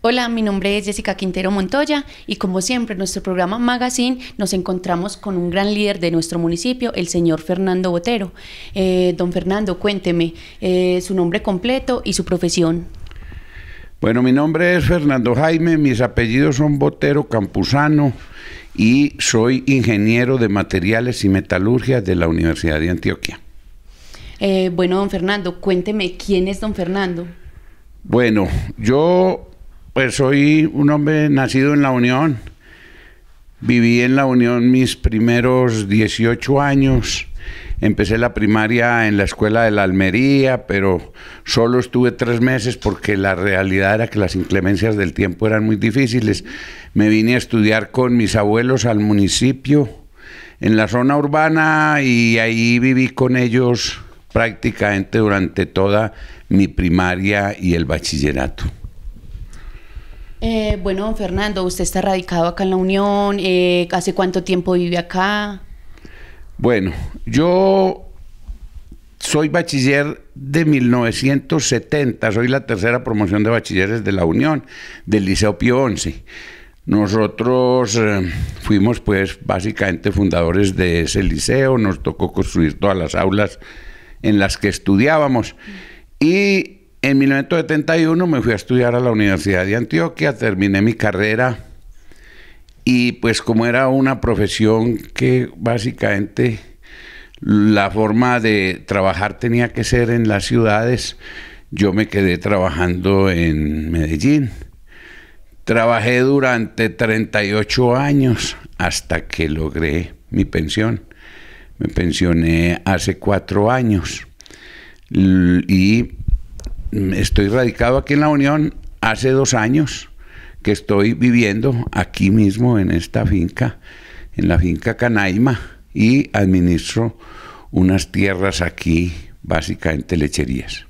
Hola, mi nombre es Jessica Quintero Montoya y como siempre en nuestro programa Magazine nos encontramos con un gran líder de nuestro municipio, el señor Fernando Botero. Don Fernando, cuénteme su nombre completo y su profesión. Bueno, mi nombre es Fernando Jaime, mis apellidos son Botero Campuzano y soy ingeniero de materiales y metalurgia de la Universidad de Antioquia. Bueno, don Fernando, cuénteme quién es don Fernando. Bueno, yo pues soy un hombre nacido en La Unión. Viví en La Unión mis primeros 18 años. Empecé la primaria en la escuela de la Almería, pero solo estuve 3 meses porque la realidad era que las inclemencias del tiempo eran muy difíciles. Me vine a estudiar con mis abuelos al municipio, en la zona urbana, y ahí viví con ellos prácticamente durante toda mi primaria y el bachillerato. Bueno, don Fernando, usted está radicado acá en La Unión. ¿Hace cuánto tiempo vive acá? Bueno, yo soy bachiller de 1970, soy la tercera promoción de bachilleres de La Unión, del Liceo Pío XI. Nosotros fuimos pues básicamente fundadores de ese liceo, nos tocó construir todas las aulas en las que estudiábamos. Y en 1971 me fui a estudiar a la Universidad de Antioquia, terminé mi carrera y pues como era una profesión que básicamente la forma de trabajar tenía que ser en las ciudades, yo me quedé trabajando en Medellín. Trabajé durante 38 años hasta que logré mi pensión. Me pensioné hace 4 años y estoy radicado aquí en La Unión hace 2 años que estoy viviendo aquí mismo en esta finca, en la finca Canaima, y administro unas tierras aquí, básicamente lecherías.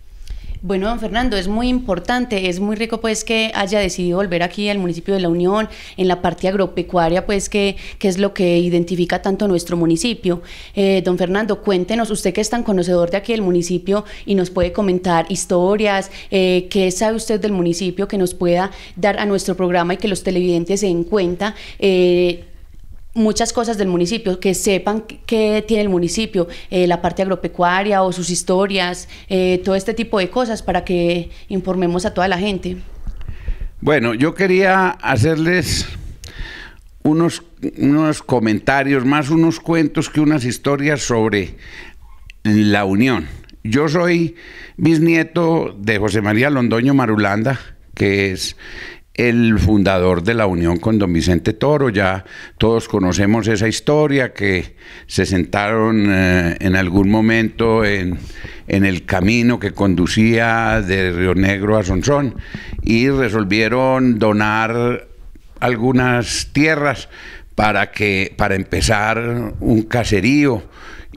Bueno, don Fernando, es muy importante, es muy rico pues que haya decidido volver aquí al municipio de La Unión, en la parte agropecuaria, pues que es lo que identifica tanto nuestro municipio. Don Fernando, cuéntenos, usted que es tan conocedor de aquí del municipio y nos puede comentar historias, qué sabe usted del municipio que nos pueda dar a nuestro programa y que los televidentes se den cuenta. Muchas cosas del municipio, que sepan qué tiene el municipio, la parte agropecuaria o sus historias, todo este tipo de cosas para que informemos a toda la gente. Bueno, yo quería hacerles unos comentarios, más unos cuentos que unas historias sobre La Unión. Yo soy bisnieto de José María Londoño Marulanda, que es el fundador de La Unión con don Vicente Toro. Ya todos conocemos esa historia, que se sentaron en algún momento en el camino que conducía de Río Negro a Sonsón y resolvieron donar algunas tierras para empezar un caserío.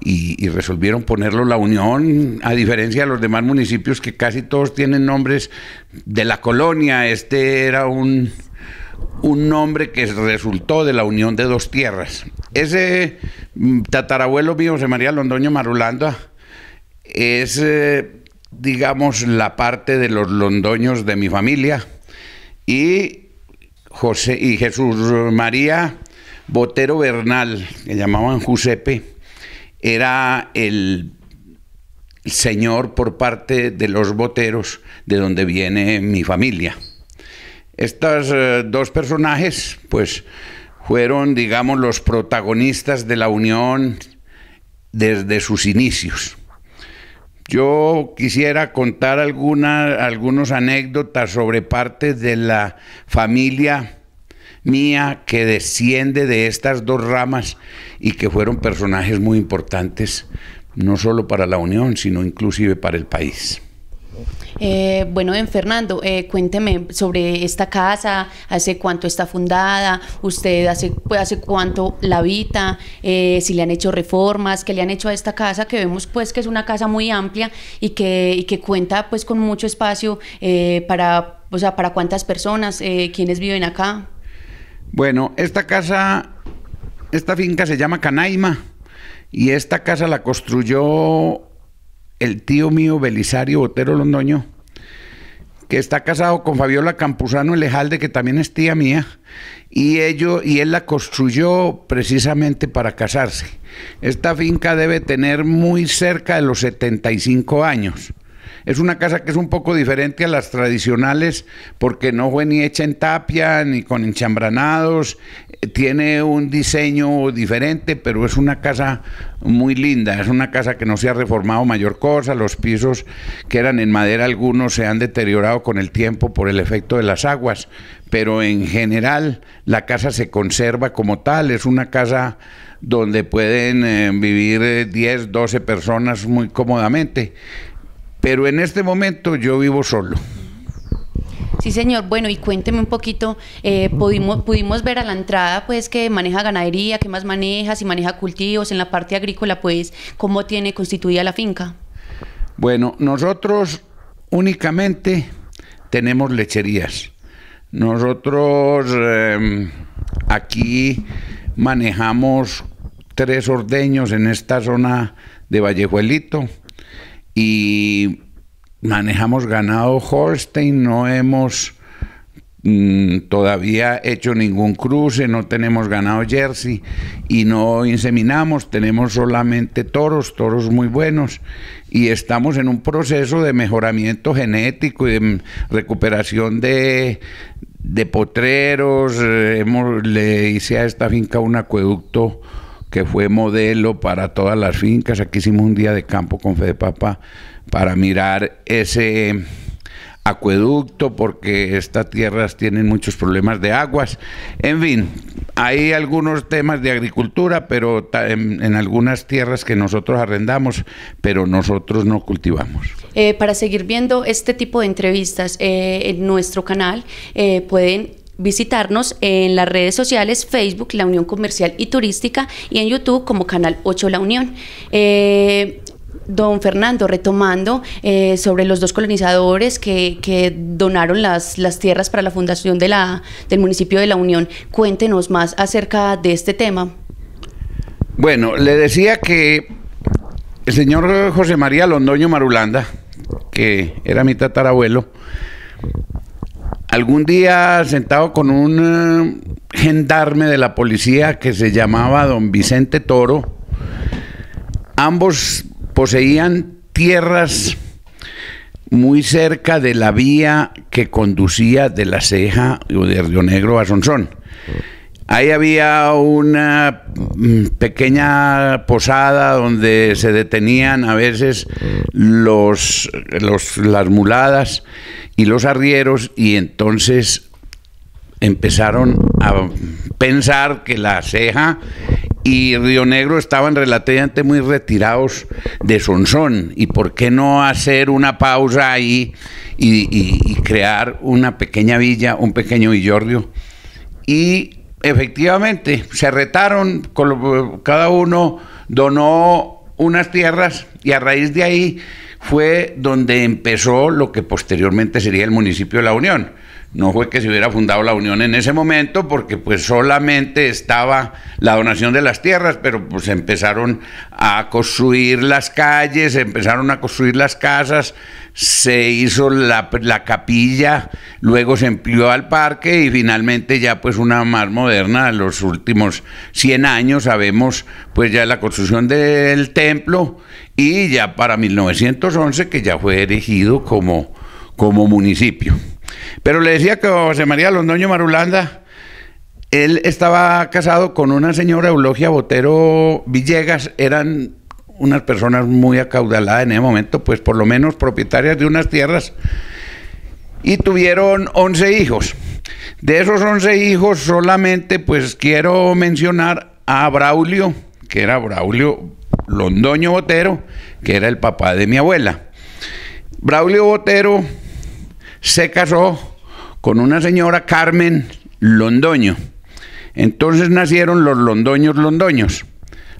Y resolvieron ponerlo La Unión, a diferencia de los demás municipios que casi todos tienen nombres de la colonia. Este era un nombre que resultó de la unión de 2 tierras. Ese tatarabuelo mío, José María Londoño Marulanda, es, digamos, la parte de los Londoños de mi familia, y Jesús María Botero Bernal, que llamaban Giuseppe, era el señor por parte de los Boteros, de donde viene mi familia. Estos 2 personajes pues fueron, digamos, los protagonistas de La Unión desde sus inicios. Yo quisiera contar algunas anécdotas sobre parte de la familia mía que desciende de estas 2 ramas y que fueron personajes muy importantes, no solo para La Unión, sino inclusive para el país. Bueno, don Fernando, cuénteme sobre esta casa, hace cuánto está fundada, usted hace cuánto la habita, si le han hecho reformas, qué le han hecho a esta casa, que vemos pues que es una casa muy amplia y que cuenta pues con mucho espacio para cuántas personas, quiénes viven acá. Bueno, esta finca se llama Canaima, y esta casa la construyó el tío mío Belisario Botero Londoño, que está casado con Fabiola Campuzano Elejalde, que también es tía mía, y él la construyó precisamente para casarse. Esta finca debe tener muy cerca de los 75 años. Es una casa que es un poco diferente a las tradicionales porque no fue ni hecha en tapia ni con enchambranados, tiene un diseño diferente, pero es una casa muy linda, es una casa que no se ha reformado mayor cosa, los pisos que eran en madera algunos se han deteriorado con el tiempo por el efecto de las aguas, pero en general la casa se conserva como tal, es una casa donde pueden vivir 10, 12 personas muy cómodamente. Pero en este momento yo vivo solo. Sí, señor. Bueno, y cuénteme un poquito, pudimos ver a la entrada, pues, que maneja ganadería, qué más maneja, si maneja cultivos, en la parte agrícola, pues, ¿cómo tiene constituida la finca? Bueno, nosotros únicamente tenemos lecherías. Nosotros aquí manejamos 3 ordeños en esta zona de Vallejuelito, y manejamos ganado Holstein, no hemos todavía hecho ningún cruce, no tenemos ganado Jersey y no inseminamos, tenemos solamente toros muy buenos, y estamos en un proceso de mejoramiento genético y de recuperación de potreros. Le hice a esta finca un acueducto que fue modelo para todas las fincas. Aquí hicimos un día de campo con Fedepapa para mirar ese acueducto, porque estas tierras tienen muchos problemas de aguas. En fin, hay algunos temas de agricultura, pero en algunas tierras que nosotros arrendamos, pero nosotros no cultivamos. Para seguir viendo este tipo de entrevistas en nuestro canal, pueden visitarnos en las redes sociales, Facebook, La Unión Comercial y Turística, y en YouTube como Canal 8 La Unión. Don Fernando, retomando sobre los 2 colonizadores que donaron las tierras para la fundación del municipio de La Unión, cuéntenos más acerca de este tema. Bueno, le decía que el señor José María Londoño Marulanda, que era mi tatarabuelo, algún día sentado con un gendarme de la policía que se llamaba don Vicente Toro, ambos poseían tierras muy cerca de la vía que conducía de La Ceja o de Río Negro a Sonsón. Ahí había una pequeña posada donde se detenían a veces las muladas y los arrieros, y entonces empezaron a pensar que La Ceja y Río Negro estaban relativamente muy retirados de Sonsón, y por qué no hacer una pausa ahí y crear una pequeña villa, un pequeño villorrio. Y efectivamente se retaron, cada uno donó unas tierras, y a raíz de ahí fue donde empezó lo que posteriormente sería el municipio de La Unión. No fue que se hubiera fundado La Unión en ese momento, porque pues solamente estaba la donación de las tierras, pero pues empezaron a construir las calles, empezaron a construir las casas, se hizo la capilla, luego se amplió al parque, y finalmente ya pues una más moderna. En los últimos 100 años sabemos pues ya la construcción del templo, y ya para 1911 que ya fue erigido como municipio. Pero le decía que José María Londoño Marulanda, él estaba casado con una señora Eulogia Botero Villegas, eran unas personas muy acaudaladas en ese momento, pues por lo menos propietarias de unas tierras, y tuvieron 11 hijos. De esos 11 hijos solamente pues quiero mencionar a Braulio, que era Braulio Londoño Botero, que era el papá de mi abuela. Braulio Botero se casó con una señora Carmen Londoño. Entonces nacieron los Londoños Londoños.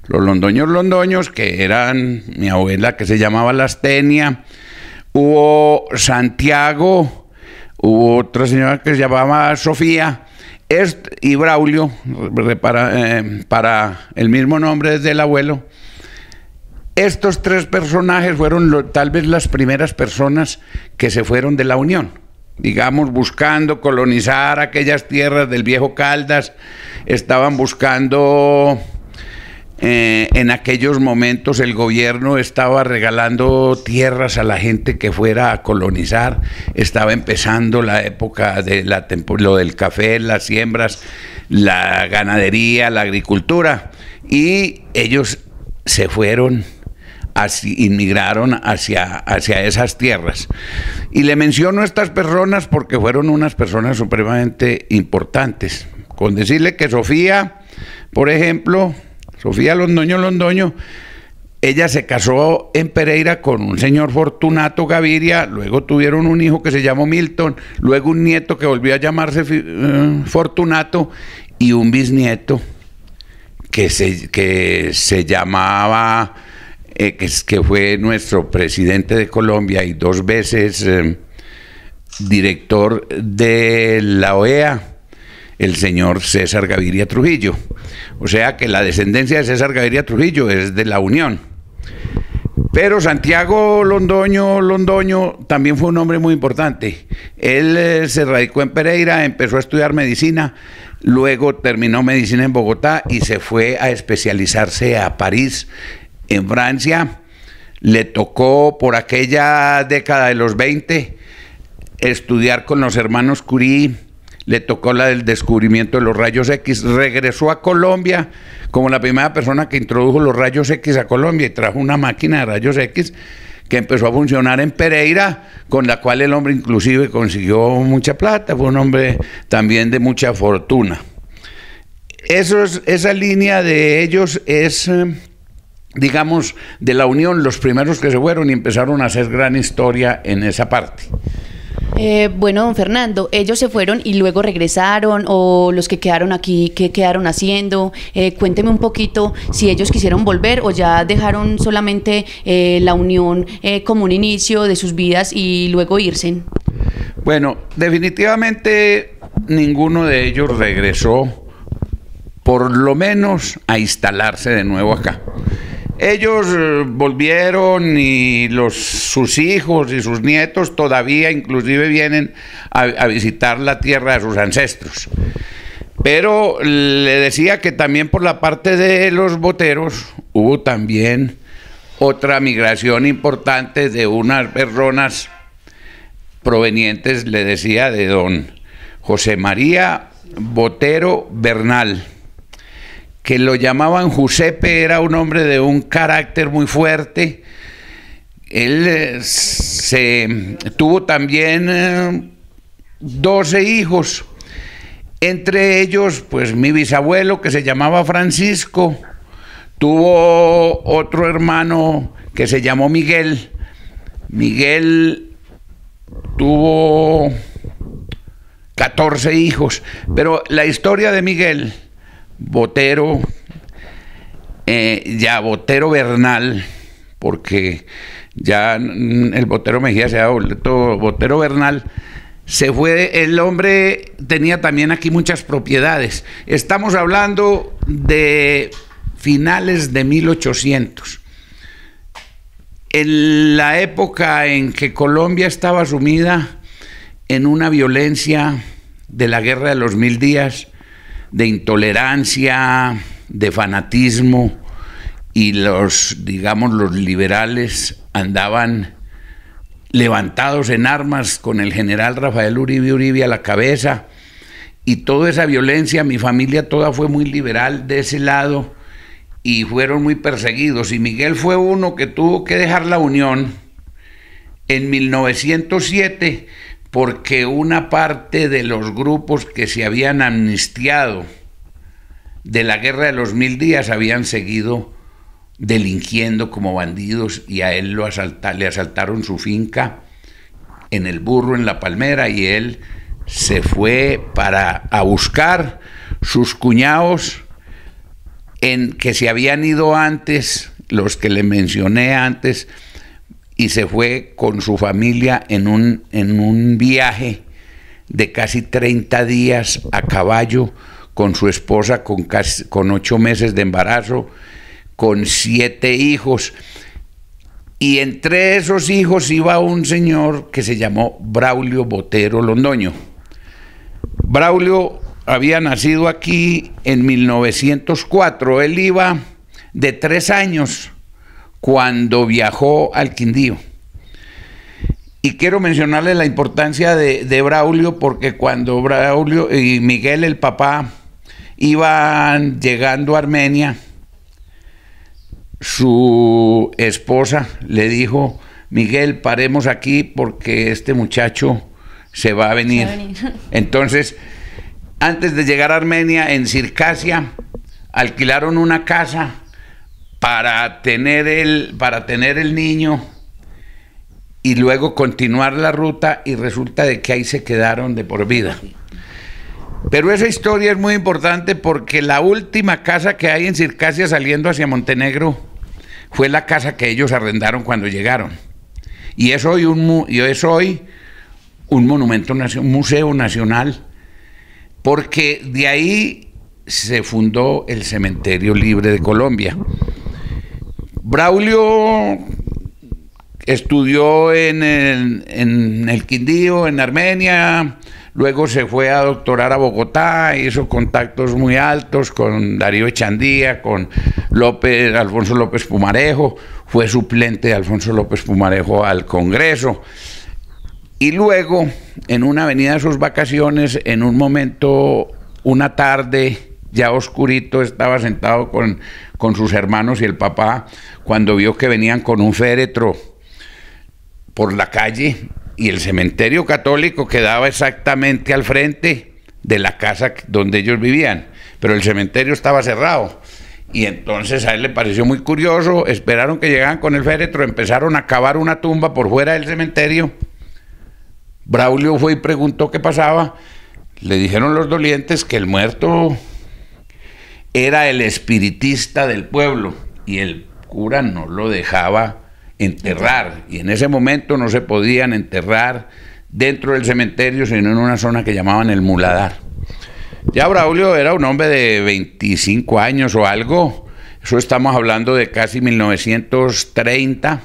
Los Londoños Londoños, que eran mi abuela, que se llamaba Lastenia, hubo Santiago, hubo otra señora que se llamaba Sofía, y Braulio, para el mismo nombre del abuelo. Estos 3 personajes fueron tal vez las primeras personas que se fueron de La Unión. digamos, buscando colonizar aquellas tierras del viejo Caldas, estaban buscando, en aquellos momentos el gobierno estaba regalando tierras a la gente que fuera a colonizar, estaba empezando la época de lo del café, las siembras, la ganadería, la agricultura, y ellos se fueron, inmigraron hacia esas tierras. Y le menciono a estas personas porque fueron unas personas supremamente importantes. Con decirle que Sofía, por ejemplo, Sofía Londoño, ella se casó en Pereira con un señor Fortunato Gaviria, luego tuvieron un hijo que se llamó Milton, luego un nieto que volvió a llamarse Fortunato, y un bisnieto que se llamaba, que fue nuestro presidente de Colombia y 2 veces director de la OEA, el señor César Gaviria Trujillo. O sea que la descendencia de César Gaviria Trujillo es de la Unión. Pero Santiago Londoño también fue un hombre muy importante. Él se radicó en Pereira, empezó a estudiar medicina, luego terminó medicina en Bogotá y se fue a especializarse a París, en Francia. Le tocó por aquella década de los 20 estudiar con los hermanos Curie, le tocó la del descubrimiento de los rayos X, regresó a Colombia como la primera persona que introdujo los rayos X a Colombia y trajo una máquina de rayos X que empezó a funcionar en Pereira, con la cual el hombre inclusive consiguió mucha plata, fue un hombre también de mucha fortuna. Esa línea de ellos es, digamos, de la Unión, los primeros que se fueron y empezaron a hacer gran historia en esa parte. Bueno, don Fernando, ¿ellos se fueron y luego regresaron, o los que quedaron aquí, qué quedaron haciendo? Cuénteme un poquito si ellos quisieron volver o ya dejaron solamente la Unión como un inicio de sus vidas y luego irse. Bueno, definitivamente ninguno de ellos regresó, por lo menos a instalarse de nuevo acá. Ellos volvieron y sus hijos y sus nietos todavía inclusive vienen a visitar la tierra de sus ancestros. Pero le decía que también por la parte de los boteros hubo también otra migración importante de unas personas provenientes, le decía, de don José María Botero Bernal, que lo llamaban Jusepe, era un hombre de un carácter muy fuerte. Él tuvo también 12 hijos, entre ellos pues mi bisabuelo, que se llamaba Francisco, tuvo otro hermano que se llamó Miguel. Miguel tuvo 14 hijos, pero la historia de Miguel Botero, Botero Bernal, porque ya el Botero Mejía se ha vuelto Botero Bernal, se fue. El hombre tenía también aquí muchas propiedades. Estamos hablando de finales de 1800. En la época en que Colombia estaba sumida en una violencia de la Guerra de los 1000 días, de intolerancia, de fanatismo, y los liberales andaban levantados en armas con el general Rafael Uribe a la cabeza, y toda esa violencia, mi familia toda fue muy liberal de ese lado y fueron muy perseguidos, y Miguel fue uno que tuvo que dejar la Unión en 1907 porque una parte de los grupos que se habían amnistiado de la Guerra de los 1000 días habían seguido delinquiendo como bandidos, y a él le asaltaron su finca en El Burro, en La Palmera, y él se fue a buscar sus cuñados que se habían ido antes, los que le mencioné antes, y se fue con su familia en un viaje de casi 30 días a caballo, con su esposa con 8 meses de embarazo, con 7 hijos. Y entre esos hijos iba un señor que se llamó Braulio Botero Londoño. Braulio había nacido aquí en 1904. Él iba de 3 años cuando viajó al Quindío. Y quiero mencionarle la importancia de Braulio, porque cuando Braulio y Miguel, el papá, iban llegando a Armenia, su esposa le dijo: Miguel, paremos aquí porque este muchacho se va a venir. Entonces, antes de llegar a Armenia, en Circasia, alquilaron una casa para tener el niño y luego continuar la ruta, y resulta de que ahí se quedaron de por vida. Pero esa historia es muy importante porque la última casa que hay en Circasia saliendo hacia Montenegro fue la casa que ellos arrendaron cuando llegaron. Y es hoy un monumento, un museo nacional, porque de ahí se fundó el Cementerio Libre de Colombia. Braulio estudió en el Quindío, en Armenia. Luego se fue a doctorar a Bogotá, hizo contactos muy altos con Darío Echandía, con Alfonso López Pumarejo, fue suplente de Alfonso López Pumarejo al Congreso. Y luego, en una avenida de sus vacaciones, en un momento, una tarde, ya oscurito, estaba sentado con sus hermanos y el papá, cuando vio que venían con un féretro por la calle, y el cementerio católico quedaba exactamente al frente de la casa donde ellos vivían, pero el cementerio estaba cerrado. Y entonces a él le pareció muy curioso, esperaron que llegaran con el féretro, empezaron a cavar una tumba por fuera del cementerio. Braulio fue y preguntó qué pasaba. Le dijeron los dolientes que el muerto era el espiritista del pueblo y el cura no lo dejaba enterrar, y en ese momento no se podían enterrar dentro del cementerio, sino en una zona que llamaban el Muladar. Ya Braulio era un hombre de 25 años o algo, eso estamos hablando de casi 1930.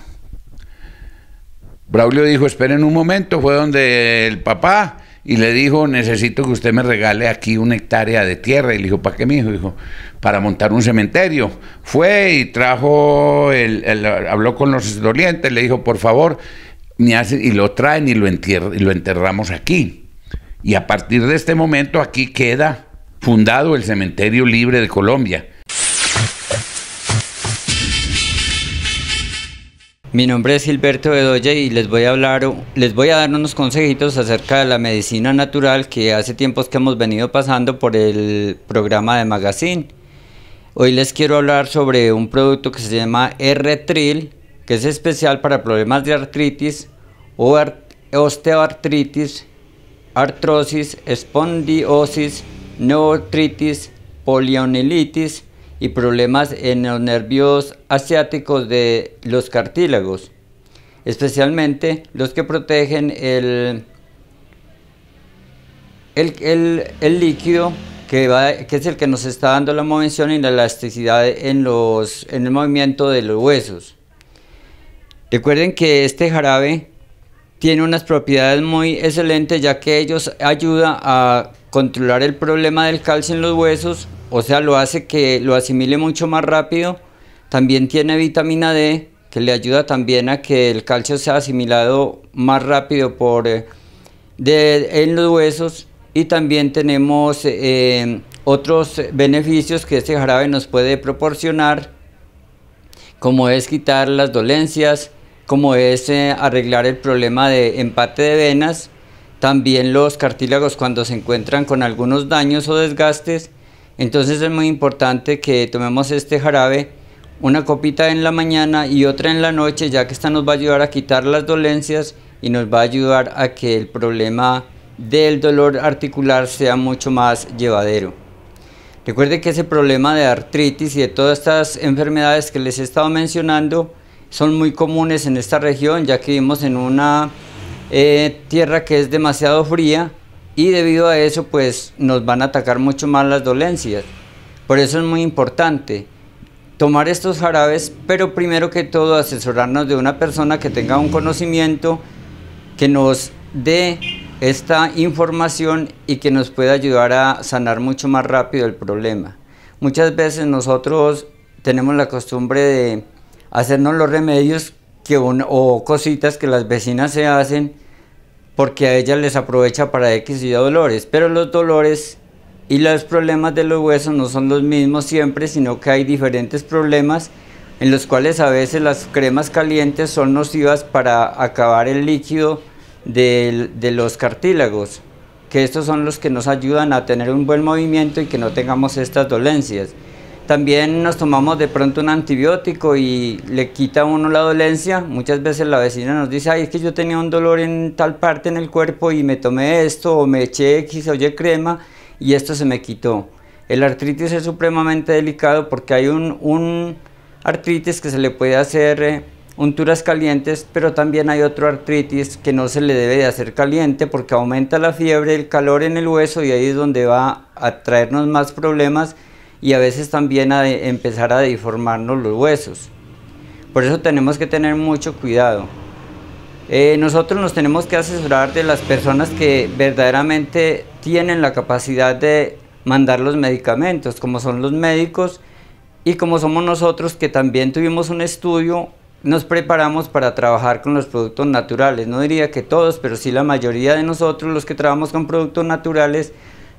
Braulio dijo: esperen un momento, fue donde el papá y le dijo: necesito que usted me regale aquí 1 hectárea de tierra. Y le dijo: ¿para qué, mijo? Dijo: para montar un cementerio. Fue y trajo, habló con los dolientes, le dijo: por favor, y lo traen y lo enterramos aquí. Y a partir de este momento aquí queda fundado el Cementerio Libre de Colombia. Mi nombre es Gilberto Bedoya y les voy a dar unos consejitos acerca de la medicina natural que hace tiempos que hemos venido pasando por el programa de Magazine. Hoy les quiero hablar sobre un producto que se llama R-Tril, que es especial para problemas de artritis o osteoartritis, artrosis, espondiosis, neoartritis, poliomielitis y problemas en los nervios asiáticos de los cartílagos, especialmente los que protegen el líquido que es el que nos está dando la movención y la elasticidad en el movimiento de los huesos. Recuerden que este jarabe tiene unas propiedades muy excelentes, ya que ellos ayuda a controlar el problema del calcio en los huesos, o sea, lo hace que lo asimile mucho más rápido. También tiene vitamina D, que le ayuda también a que el calcio sea asimilado más rápido en los huesos. Y también tenemos otros beneficios que este jarabe nos puede proporcionar, como es quitar las dolencias, como es arreglar el problema de empate de venas, también los cartílagos cuando se encuentran con algunos daños o desgastes. Entonces es muy importante que tomemos este jarabe, una copita en la mañana y otra en la noche, ya que esta nos va a ayudar a quitar las dolencias y nos va a ayudar a que el problema del dolor articular sea mucho más llevadero. Recuerde que ese problema de artritis y de todas estas enfermedades que les he estado mencionando son muy comunes en esta región, ya que vivimos en una tierra que es demasiado fría, y debido a eso pues nos van a atacar mucho más las dolencias. Por eso es muy importante tomar estos jarabes, pero primero que todo asesorarnos de una persona que tenga un conocimiento, que nos dé esta información y que nos pueda ayudar a sanar mucho más rápido el problema. Muchas veces nosotros tenemos la costumbre de hacernos los remedios o cositas que las vecinas se hacen porque a ellas les aprovecha para X y dolores, pero los dolores y los problemas de los huesos no son los mismos siempre, sino que hay diferentes problemas en los cuales a veces las cremas calientes son nocivas para acabar el líquido de los cartílagos, que estos son los que nos ayudan a tener un buen movimiento y que no tengamos estas dolencias. También nos tomamos de pronto un antibiótico y le quita a uno la dolencia. Muchas veces la vecina nos dice, ay, es que yo tenía un dolor en tal parte en el cuerpo y me tomé esto o me eché X o Y crema y esto se me quitó. El artritis es supremamente delicado porque hay un artritis que se le puede hacer unturas calientes, pero también hay otro artritis que no se le debe de hacer caliente porque aumenta la fiebre, el calor en el hueso y ahí es donde va a traernos más problemas y a veces también a empezar a deformarnos los huesos. Por eso tenemos que tener mucho cuidado. Nosotros nos tenemos que asesorar de las personas que verdaderamente tienen la capacidad de mandar los medicamentos, como son los médicos y como somos nosotros que también tuvimos un estudio, nos preparamos para trabajar con los productos naturales. No diría que todos, pero sí la mayoría de nosotros, los que trabajamos con productos naturales,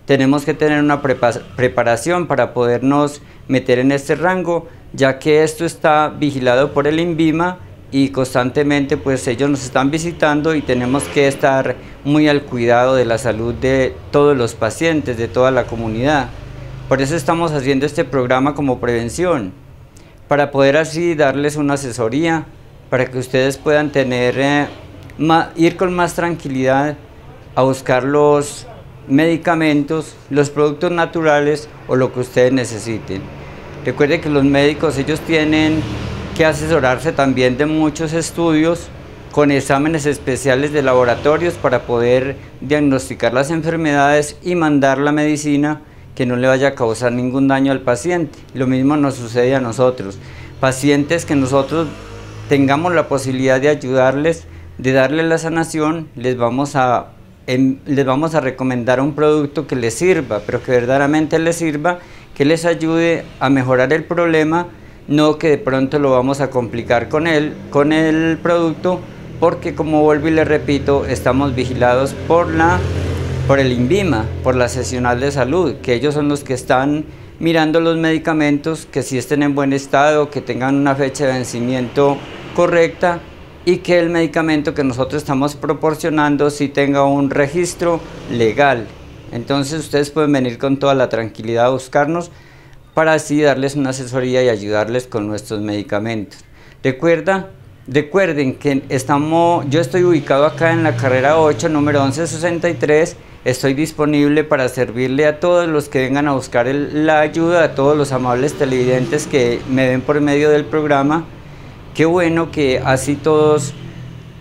tenemos que tener una preparación para podernos meter en este rango, ya que esto está vigilado por el INVIMA y constantemente pues ellos nos están visitando y tenemos que estar muy al cuidado de la salud de todos los pacientes, de toda la comunidad. Por eso estamos haciendo este programa como prevención, para poder así darles una asesoría, para que ustedes puedan tener, ir con más tranquilidad a buscar los medicamentos, los productos naturales o lo que ustedes necesiten. Recuerden que los médicos, ellos tienen que asesorarse también de muchos estudios con exámenes especiales de laboratorios para poder diagnosticar las enfermedades y mandar la medicina que no le vaya a causar ningún daño al paciente. Lo mismo nos sucede a nosotros, pacientes que nosotros tengamos la posibilidad de ayudarles, de darles la sanación, les vamos a recomendar un producto que les sirva, pero que verdaderamente les sirva, que les ayude a mejorar el problema, no que de pronto lo vamos a complicar con el producto, porque como vuelvo y les repito, estamos vigilados por el INVIMA, por la seccional de salud, que ellos son los que están mirando los medicamentos, que sí estén en buen estado, que tengan una fecha de vencimiento correcta, y que el medicamento que nosotros estamos proporcionando sí tenga un registro legal. Entonces ustedes pueden venir con toda la tranquilidad a buscarnos para así darles una asesoría y ayudarles con nuestros medicamentos. Recuerden que yo estoy ubicado acá en la carrera 8, número 1163. Estoy disponible para servirle a todos los que vengan a buscar la ayuda, a todos los amables televidentes que me ven por medio del programa. Qué bueno que así todos,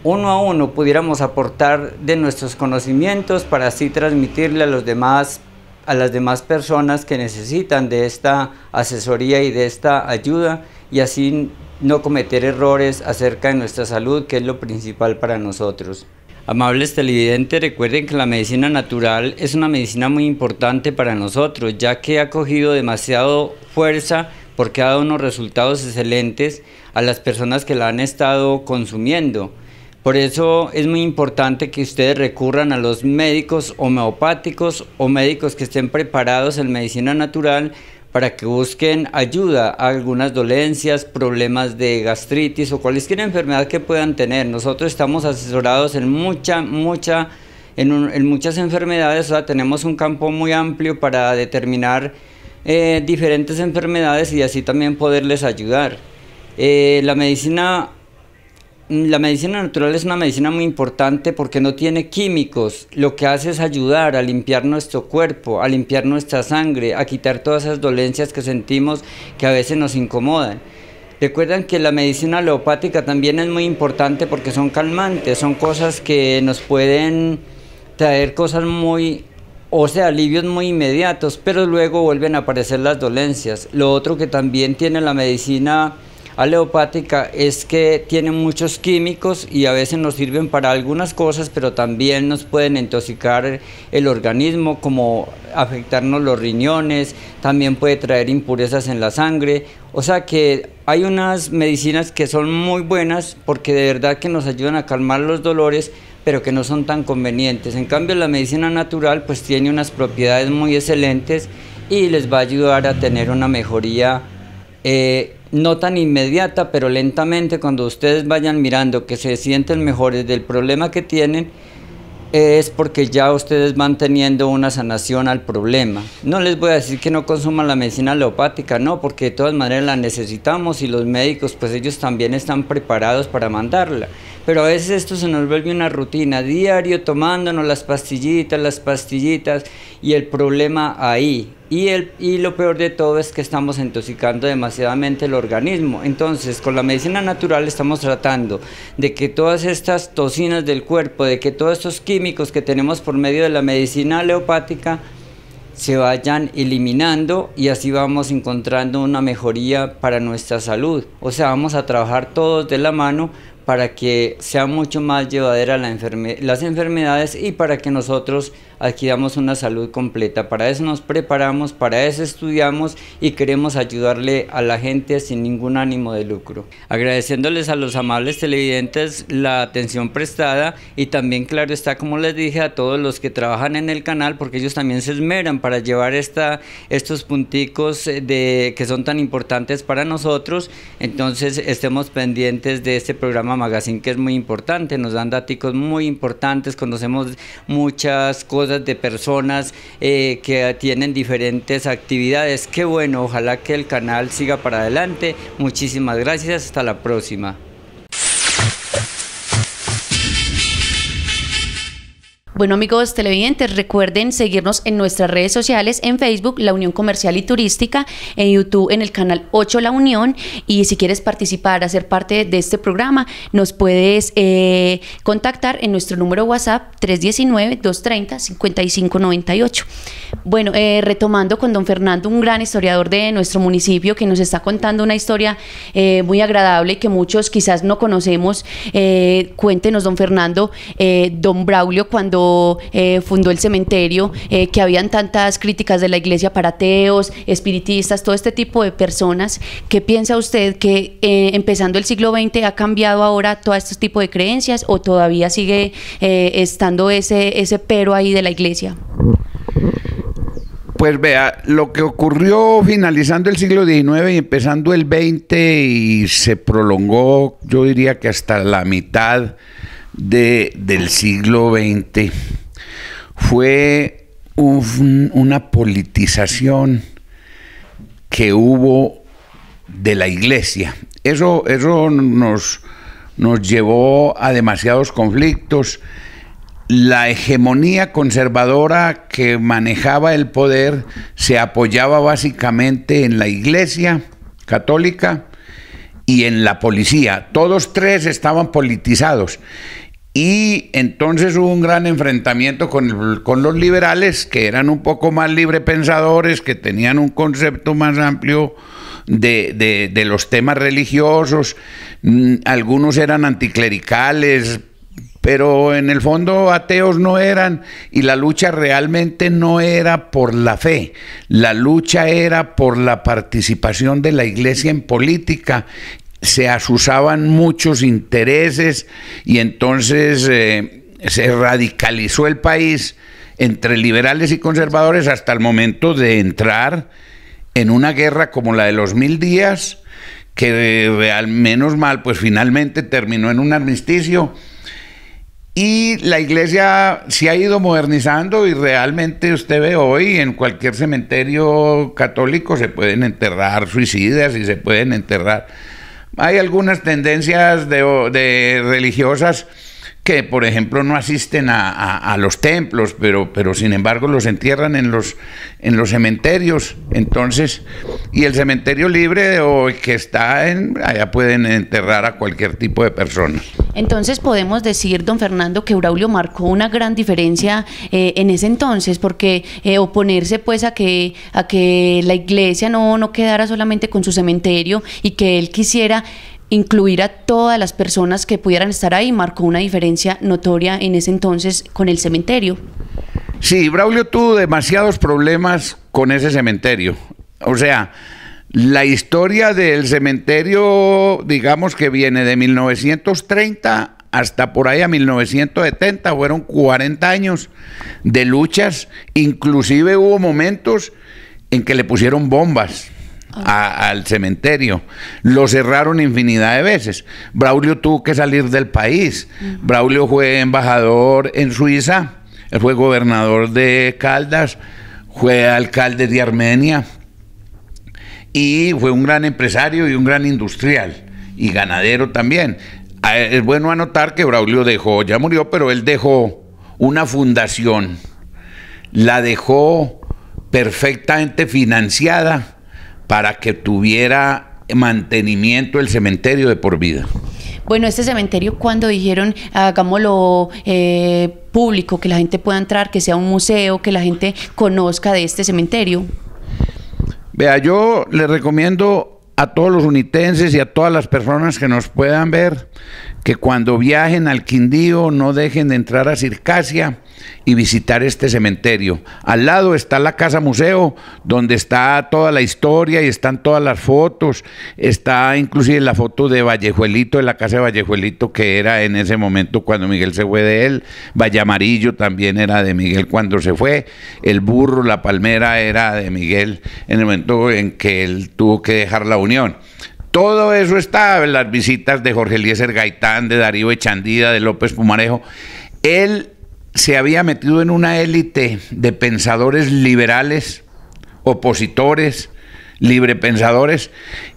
uno a uno, pudiéramos aportar de nuestros conocimientos para así transmitirle a las demás personas que necesitan de esta asesoría y de esta ayuda y así no cometer errores acerca de nuestra salud, que es lo principal para nosotros. Amables televidentes, recuerden que la medicina natural es una medicina muy importante para nosotros, ya que ha cogido demasiado fuerza porque ha dado unos resultados excelentes a las personas que la han estado consumiendo. Por eso es muy importante que ustedes recurran a los médicos homeopáticos o médicos que estén preparados en medicina natural para que busquen ayuda a algunas dolencias, problemas de gastritis o cualquier enfermedad que puedan tener. Nosotros estamos asesorados en muchas enfermedades, o sea, tenemos un campo muy amplio para determinar diferentes enfermedades y así también poderles ayudar. La medicina natural es una medicina muy importante porque no tiene químicos, lo que hace es ayudar a limpiar nuestro cuerpo, a limpiar nuestra sangre, a quitar todas esas dolencias que sentimos que a veces nos incomodan. Recuerden que la medicina alopática también es muy importante porque son calmantes, son cosas que nos pueden traer cosas muy o sea, alivios muy inmediatos, pero luego vuelven a aparecer las dolencias. Lo otro que también tiene la medicina alopática es que tiene muchos químicos y a veces nos sirven para algunas cosas, pero también nos pueden intoxicar el organismo, como afectarnos los riñones, también puede traer impurezas en la sangre. O sea que hay unas medicinas que son muy buenas porque de verdad que nos ayudan a calmar los dolores, pero que no son tan convenientes. En cambio, la medicina natural pues tiene unas propiedades muy excelentes y les va a ayudar a tener una mejoría no tan inmediata, pero lentamente. Cuando ustedes vayan mirando que se sienten mejores del problema que tienen, es porque ya ustedes van teniendo una sanación al problema. No les voy a decir que no consuman la medicina alopática, no, porque de todas maneras la necesitamos y los médicos pues ellos también están preparados para mandarla. Pero a veces esto se nos vuelve una rutina, diario tomándonos las pastillitas y el problema ahí. Y lo peor de todo es que estamos intoxicando demasiadamente el organismo. Entonces, con la medicina natural estamos tratando de que todas estas toxinas del cuerpo, de que todos estos químicos que tenemos por medio de la medicina alopática se vayan eliminando y así vamos encontrando una mejoría para nuestra salud. O sea, vamos a trabajar todos de la mano para que sea mucho más llevadera las enfermedades y para que nosotros adquiramos una salud completa. Para eso nos preparamos, para eso estudiamos y queremos ayudarle a la gente sin ningún ánimo de lucro. Agradeciéndoles a los amables televidentes la atención prestada y también, claro está, como les dije, a todos los que trabajan en el canal, porque ellos también se esmeran para llevar estos punticos que son tan importantes para nosotros. Entonces estemos pendientes de este programa Magazine, que es muy importante, nos dan datos muy importantes, conocemos muchas cosas de personas que tienen diferentes actividades. Qué bueno, ojalá que el canal siga para adelante. Muchísimas gracias, hasta la próxima. Bueno, amigos televidentes, recuerden seguirnos en nuestras redes sociales, en Facebook, La Unión Comercial y Turística, en YouTube, en el canal 8 La Unión, y si quieres participar, hacer parte de este programa, nos puedes contactar en nuestro número WhatsApp 319-230-5598. Bueno, retomando con don Fernando, un gran historiador de nuestro municipio que nos está contando una historia muy agradable y que muchos quizás no conocemos. Cuéntenos, don Fernando, don Braulio, cuando fundó el cementerio, que habían tantas críticas de la iglesia para ateos, espiritistas, todo este tipo de personas. ¿Qué piensa usted que empezando el siglo XX ha cambiado ahora todo este tipo de creencias o todavía sigue estando ese pero ahí de la iglesia? Pues vea, lo que ocurrió finalizando el siglo XIX y empezando el XX y se prolongó, yo diría que hasta la mitad del siglo XX, fue una politización que hubo de la iglesia. Eso nos llevó a demasiados conflictos. La hegemonía conservadora que manejaba el poder se apoyaba básicamente en la iglesia católica y en la policía. Todos tres estaban politizados. Y entonces hubo un gran enfrentamiento con los liberales, que eran un poco más librepensadores, que tenían un concepto más amplio de los temas religiosos. Algunos eran anticlericales, pero en el fondo ateos no eran, y la lucha realmente no era por la fe, la lucha era por la participación de la iglesia en política. Se asusaban muchos intereses y entonces se radicalizó el país entre liberales y conservadores hasta el momento de entrar en una guerra como la de los 1000 días, que al menos mal pues finalmente terminó en un armisticio. Y la iglesia se ha ido modernizando y realmente usted ve hoy en cualquier cementerio católico se pueden enterrar suicidas y se pueden enterrar. Hay algunas tendencias de religiosas que, por ejemplo, no asisten a los templos, pero sin embargo los entierran en los cementerios. Entonces, y el cementerio libre o que está allá pueden enterrar a cualquier tipo de persona. Entonces podemos decir, don Fernando, que Braulio marcó una gran diferencia en ese entonces, porque oponerse pues a que la iglesia no quedara solamente con su cementerio y que él quisiera incluir a todas las personas que pudieran estar ahí, marcó una diferencia notoria en ese entonces con el cementerio. Sí, Braulio tuvo demasiados problemas con ese cementerio. O sea, la historia del cementerio, digamos que viene de 1930 hasta por ahí a 1970, fueron 40 años de luchas, inclusive hubo momentos en que le pusieron bombas al cementerio, lo cerraron infinidad de veces. Braulio tuvo que salir del país. Braulio fue embajador en Suiza, él fue gobernador de Caldas, fue alcalde de Armenia y fue un gran empresario y un gran industrial y ganadero también. Es bueno anotar que Braulio dejó, ya murió, pero él dejó una fundación, la dejó perfectamente financiada para que tuviera mantenimiento el cementerio de por vida. Bueno, este cementerio, cuando dijeron hagámoslo público, que la gente pueda entrar, que sea un museo, que la gente conozca de este cementerio. Vea, yo le recomiendo a todos los unitenses y a todas las personas que nos puedan ver que cuando viajen al Quindío no dejen de entrar a Circasia y visitar este cementerio. Al lado está la Casa Museo, donde está toda la historia y están todas las fotos. Está inclusive la foto de Vallejuelito, de la casa de Vallejuelito, que era en ese momento cuando Miguel se fue de él. Valle Amarillo también era de Miguel cuando se fue. El burro, la palmera era de Miguel en el momento en que él tuvo que dejar la Unión. Todo eso está en las visitas de Jorge Eliezer Gaitán, de Darío Echandía, de López Pumarejo. Él se había metido en una élite de pensadores liberales, opositores, librepensadores,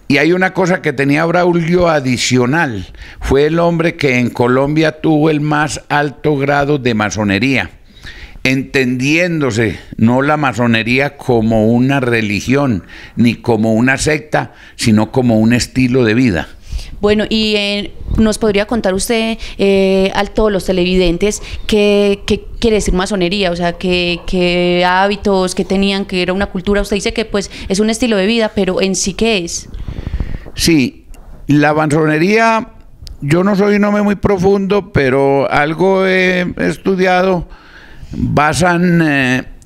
y hay una cosa que tenía Braulio adicional: fue el hombre que en Colombia tuvo el más alto grado de masonería, entendiéndose no la masonería como una religión ni como una secta, sino como un estilo de vida. Bueno, y nos podría contar usted a todos los televidentes qué quiere decir masonería, o sea, qué hábitos, qué tenían, que era una cultura. Usted dice que pues es un estilo de vida, pero en sí, ¿qué es? Sí, la masonería, yo no soy un hombre muy profundo, pero algo he estudiado.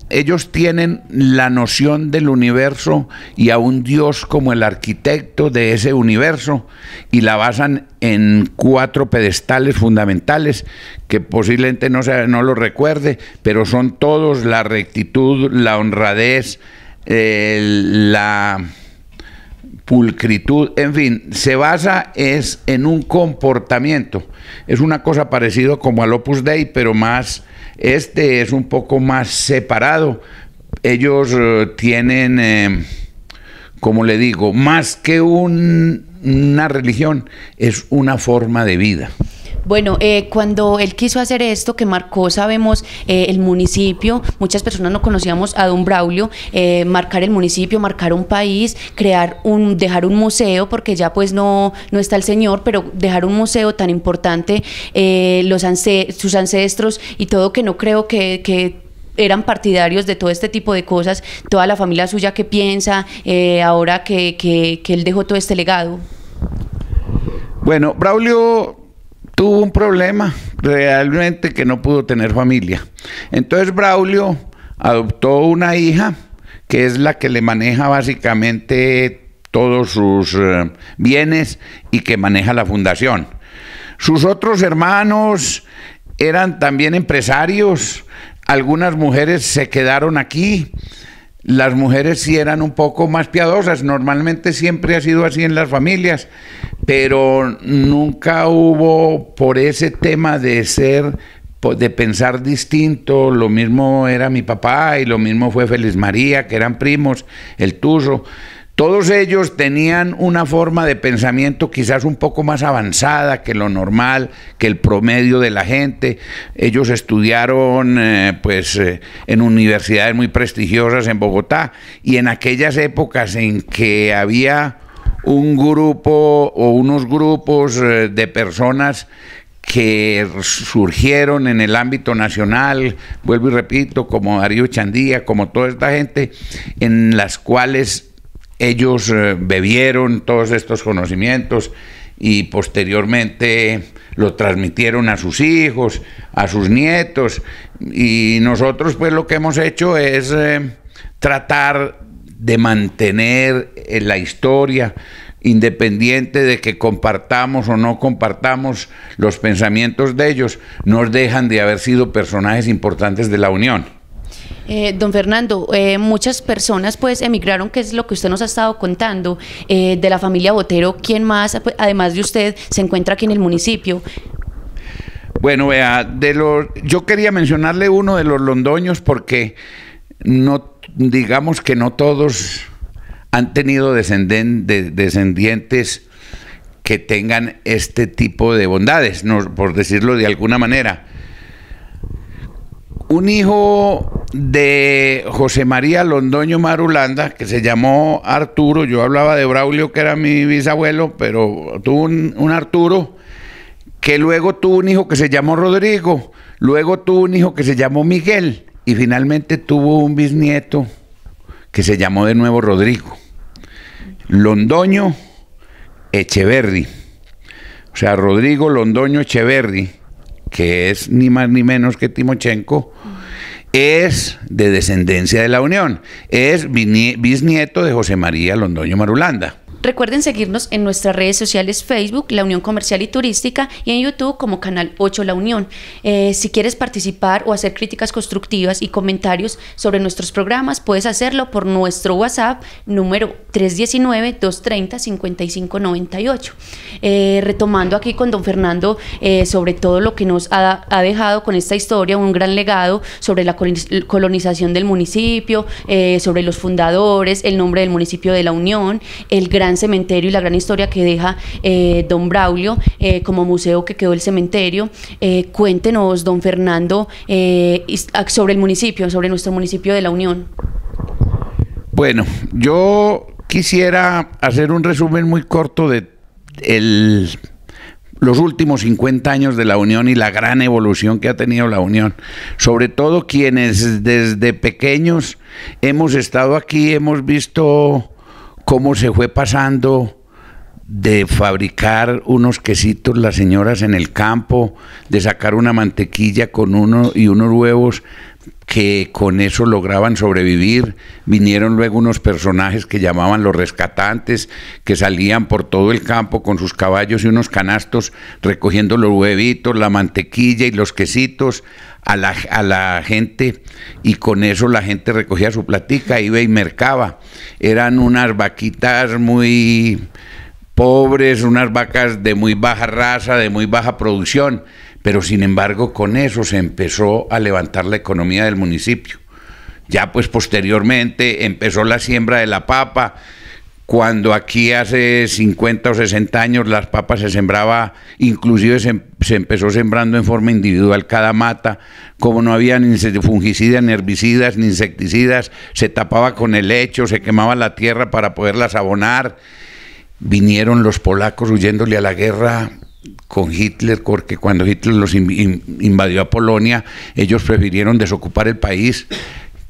Ellos tienen la noción del universo y a un Dios como el arquitecto de ese universo, y la basan en 4 pedestales fundamentales que posiblemente no lo recuerde, pero son todos: la rectitud, la honradez, la pulcritud, en fin, se basa en un comportamiento. Es una cosa parecida como al Opus Dei, pero más... Este es un poco más separado. Ellos tienen, como le digo, más que una religión, es una forma de vida. Bueno, cuando él quiso hacer esto, que marcó, sabemos, el municipio, muchas personas no conocíamos a don Braulio, marcar el municipio, marcar un país, dejar un museo, porque ya pues no está el señor, pero dejar un museo tan importante, sus ancestros y todo, que no creo que eran partidarios de todo este tipo de cosas, toda la familia suya que piensa ahora que él dejó todo este legado. Bueno, Braulio tuvo un problema realmente, que no pudo tener familia. Entonces Braulio adoptó una hija que es la que le maneja básicamente todos sus bienes y que maneja la fundación. Sus otros hermanos eran también empresarios. Algunas mujeres se quedaron aquí. Las mujeres sí eran un poco más piadosas, normalmente siempre ha sido así en las familias, pero nunca hubo por ese tema de pensar distinto. Lo mismo era mi papá y lo mismo fue Feliz María, que eran primos, el Tuzo. Todos ellos tenían una forma de pensamiento quizás un poco más avanzada que lo normal, que el promedio de la gente. Ellos estudiaron en universidades muy prestigiosas en Bogotá, y en aquellas épocas en que había un grupo o unos grupos de personas que surgieron en el ámbito nacional, vuelvo y repito, como Darío Chandía, como toda esta gente, en las cuales ellos bebieron todos estos conocimientos y posteriormente lo transmitieron a sus hijos, a sus nietos, y nosotros pues lo que hemos hecho es tratar de mantener la historia, independiente de que compartamos o no compartamos los pensamientos de ellos, no dejan de haber sido personajes importantes de la Unión. Don Fernando, muchas personas pues emigraron, que es lo que usted nos ha estado contando, de la familia Botero. ¿Quién más, pues, además de usted, se encuentra aquí en el municipio? Bueno, vea, yo quería mencionarle uno de los Londoños, porque no, digamos que no todos han tenido descendientes que tengan este tipo de bondades, no, por decirlo de alguna manera. Un hijo de José María Londoño Marulanda, que se llamó Arturo, yo hablaba de Braulio, que era mi bisabuelo, pero tuvo un Arturo, que luego tuvo un hijo que se llamó Rodrigo, luego tuvo un hijo que se llamó Miguel, y finalmente tuvo un bisnieto que se llamó de nuevo Rodrigo. Londoño Echeverri, o sea, Rodrigo Londoño Echeverri, que es ni más ni menos que Timochenko, es de descendencia de la Unión, es bisnieto de José María Londoño Marulanda. Recuerden seguirnos en nuestras redes sociales: Facebook, La Unión Comercial y Turística, y en YouTube como Canal 8 La Unión. Si quieres participar o hacer críticas constructivas y comentarios sobre nuestros programas, puedes hacerlo por nuestro WhatsApp número 319-230-5598. Retomando aquí con don Fernando sobre todo lo que nos ha dejado con esta historia, un gran legado sobre la colonización del municipio, sobre los fundadores, el nombre del municipio de La Unión, el gran cementerio y la gran historia que deja don Braulio como museo que quedó el cementerio. Cuéntenos, don Fernando, sobre el municipio, sobre nuestro municipio de La Unión. Bueno, yo quisiera hacer un resumen muy corto de los últimos 50 años de la Unión y la gran evolución que ha tenido la Unión. Sobre todo quienes desde pequeños hemos estado aquí, hemos visto cómo se fue pasando de fabricar unos quesitos las señoras en el campo, de sacar una mantequilla con unos huevos, que con eso lograban sobrevivir. Vinieron luego unos personajes que llamaban los rescatantes, que salían por todo el campo con sus caballos y unos canastos recogiendo los huevitos, la mantequilla y los quesitos a la gente, y con eso la gente recogía su platica, iba y mercaba. Eran unas vaquitas muy pobres, unas vacas de muy baja raza, de muy baja producción, pero sin embargo con eso se empezó a levantar la economía del municipio. Ya pues posteriormente empezó la siembra de la papa. Cuando aquí hace 50 o 60 años las papas se sembraba, inclusive se empezó sembrando en forma individual cada mata. Como no había ni fungicidas, ni herbicidas, ni insecticidas, se tapaba con helecho, se quemaba la tierra para poderlas abonar. Vinieron los polacos huyéndole a la guerra con Hitler, porque cuando Hitler los invadió a Polonia, ellos prefirieron desocupar el país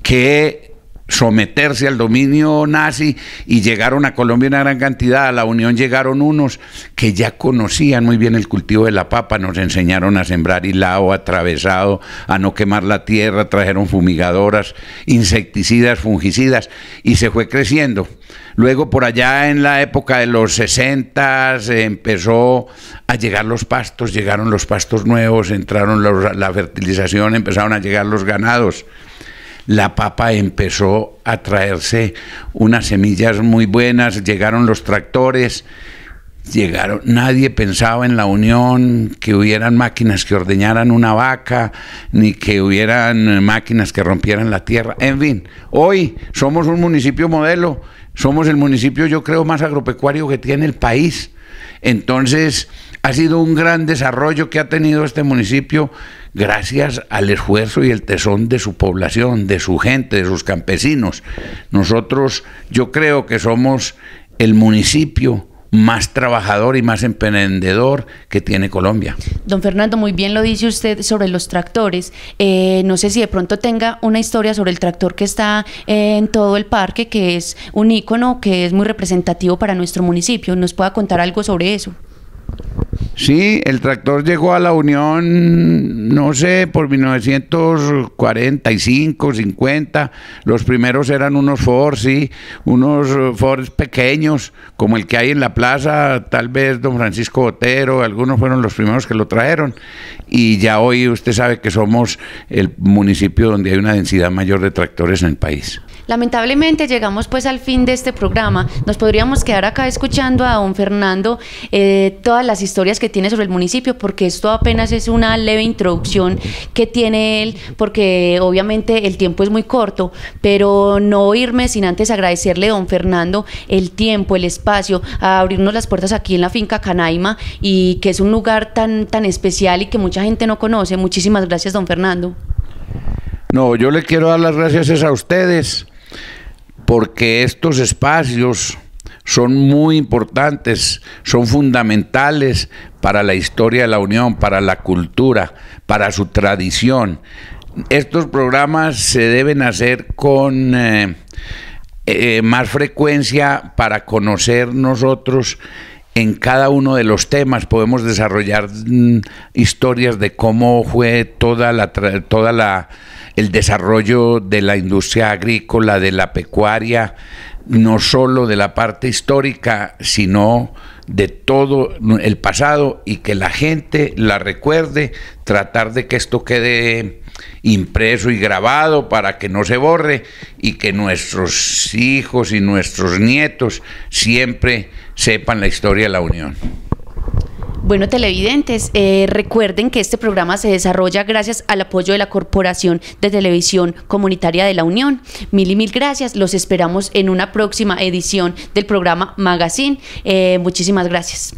que someterse al dominio nazi, y llegaron a Colombia una gran cantidad. A la Unión llegaron unos que ya conocían muy bien el cultivo de la papa, nos enseñaron a sembrar hilado, atravesado, a no quemar la tierra, trajeron fumigadoras, insecticidas, fungicidas, y se fue creciendo. Luego por allá en la época de los 60 se empezó a llegar los pastos, llegaron los pastos nuevos, entraron la fertilización, empezaron a llegar los ganados. La papa empezó a traerse unas semillas muy buenas, llegaron los tractores, nadie pensaba en la Unión que hubieran máquinas que ordeñaran una vaca, ni que hubieran máquinas que rompieran la tierra. En fin, hoy somos un municipio modelo. Somos el municipio, yo creo, más agropecuario que tiene el país. Entonces, ha sido un gran desarrollo que ha tenido este municipio gracias al esfuerzo y el tesón de su población, de su gente, de sus campesinos. Nosotros, yo creo que somos el municipio más trabajador y más emprendedor que tiene Colombia. Don Fernando, muy bien lo dice usted sobre los tractores. No sé si de pronto tenga una historia sobre el tractor que está en todo el parque, que es un ícono, que es muy representativo para nuestro municipio. ¿Nos pueda contar algo sobre eso? Sí, el tractor llegó a la Unión, no sé, por 1945, 50. Los primeros eran unos Ford, sí, unos Ford pequeños, como el que hay en la plaza, tal vez don Francisco Botero, algunos fueron los primeros que lo trajeron. Y ya hoy usted sabe que somos el municipio donde hay una densidad mayor de tractores en el país. Lamentablemente llegamos pues al fin de este programa. Nos podríamos quedar acá escuchando a don Fernando todas las historias que tiene sobre el municipio, porque esto apenas es una leve introducción que tiene él, porque obviamente el tiempo es muy corto, pero no irme sin antes agradecerle a don Fernando el tiempo, el espacio, a abrirnos las puertas aquí en la finca Canaima, y que es un lugar tan especial y que mucha gente no conoce. Muchísimas gracias, don Fernando. No, yo le quiero dar las gracias a ustedes, porque estos espacios son muy importantes, son fundamentales para la historia de la Unión, para la cultura, para su tradición. Estos programas se deben hacer con más frecuencia para conocer nosotros en cada uno de los temas. Podemos desarrollar historias de cómo fue el desarrollo de la industria agrícola, de la pecuaria, no solo de la parte histórica, sino de todo el pasado, y que la gente la recuerde, tratar de que esto quede impreso y grabado para que no se borre, y que nuestros hijos y nuestros nietos siempre sepan la historia de la Unión. Bueno, televidentes, recuerden que este programa se desarrolla gracias al apoyo de la Corporación de Televisión Comunitaria de la Unión. Mil y mil gracias. Los esperamos en una próxima edición del programa Magazine. Muchísimas gracias.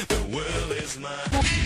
The world is mine.